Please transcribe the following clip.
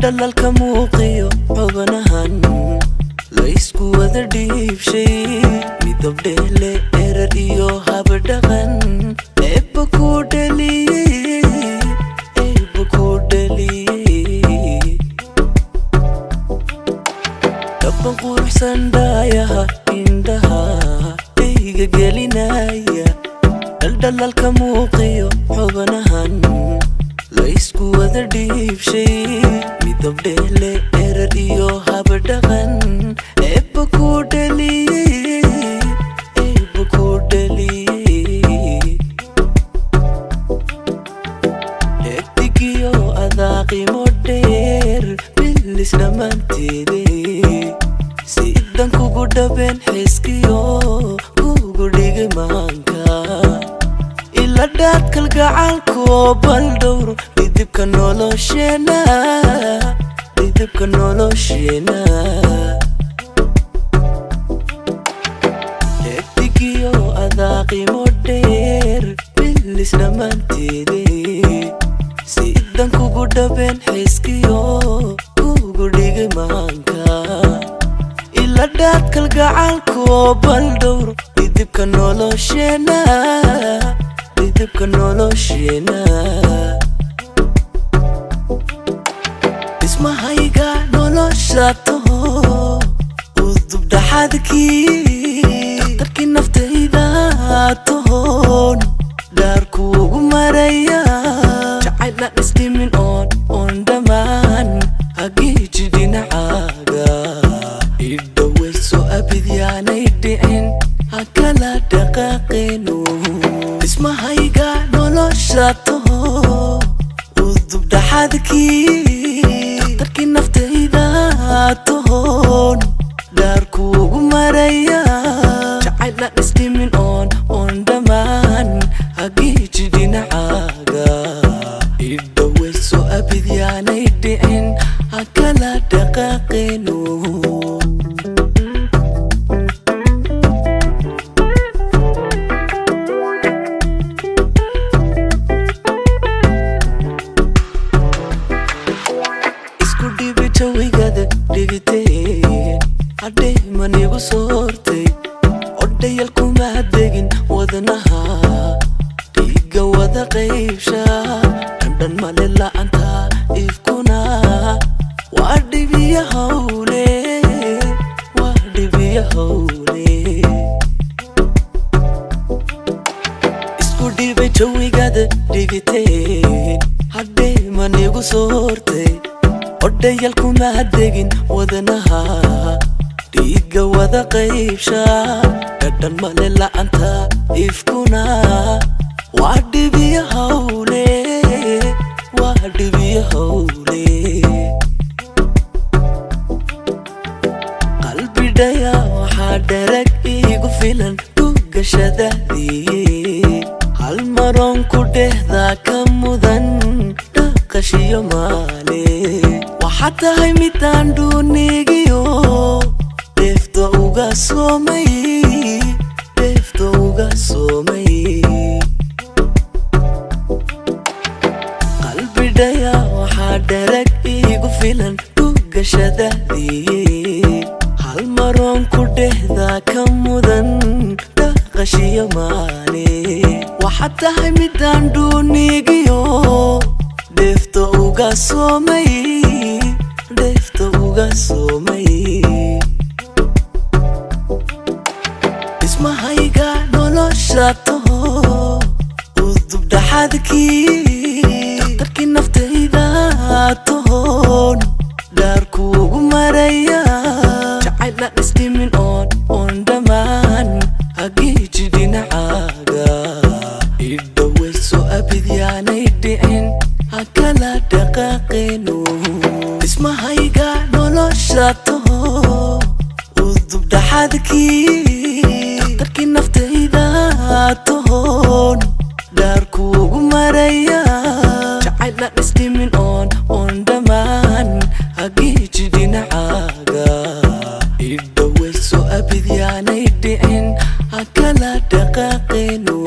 daldalka muuqiyo xubnahan la isku wada dhiibshay midab dheele erar iyo hab dhaqan eebba ku dhaliyey dabban quruxsan dhaayaha indhaha eyga gelinaya daldalka muuqiyo xubnahan la isku wada dhiibshay midab dheele erar iyo hab dhaqan eebba ku dhaliyey hegtigiyo adaa qiimo dheer bilis dhammaanteede sidan kugu dhabeen xiskiyo kugu dhigay maanka ila dhaad kalgacaalko bal dhowr didibka nolosheena hegtigiyo adaa qiimo dheer bilis dhammaanteede sidan kugu dhabeen xiskiyo kugu dhigay maanka ila dhaad kalgacaalko bal dhowr didibka nolosheena ismahayga nolosha toho udub dhaxadkii dhakhtarkii naftayda tohon dhaarkuugu maraya jacayla isdhimin oon dhammaan hagiiji dhinacaaga idhoweyso abidyaanay dhicin hakala dhaqaaqeenu ismahayga nolosha toho udub dhaxadkii dhakhtarkii naftayda tohon dhaarkuugu maraya jacayla isdhimin oon dhammaan hagiiji dhinacaaga idhoweyso abidyaanay dhicin hakala dhaqaaqeenu hadday manigu soortay odhayal kuma degin wadnaha dhiiga wada qaybsha dhandhan male la'anta ifkuna waa dhibiya hawle isku dhibay jawigada dhigiteen hadday manigu soortay odhayal kuma degin wadnaha dhiiga wada qaybsha dhandhan male la'anta ifkuna waa dhibiya hawle qalbidhaya waxaa dharag iigu filan dhugashadaadii hal maroon ku dhehdaa ka mudan dhaqashiyo maale waxaa tahay midaan dhuunigiyo deefta uga soomay qalbidhaya waxaa dharag iigu filan dhugashadaadii hal maroon ku dhehdaa ka mudan dhaqashiyo maale waxaa tahay midaan dhuunigiyo deefta uga soomay ismahayga nolosha toho udub dhaxadkii dhakhtarkii naftayda tohon dhaarkuugu maraya jacayla isdhimin oon dhammaan hagiiji dhinacaaga idhoweyso abidyaanay dhicin hakala dhaqaaqeenu ismahayga nolosha toho udub dhaxadkii dhakhtarkii naftayda tohon dhaarkuugu maraya jacayla isdhimin oon dhammaan hagiiji dhinacaaga idhoweyso abidyaanay dhicin hakala dhaqaaqeenu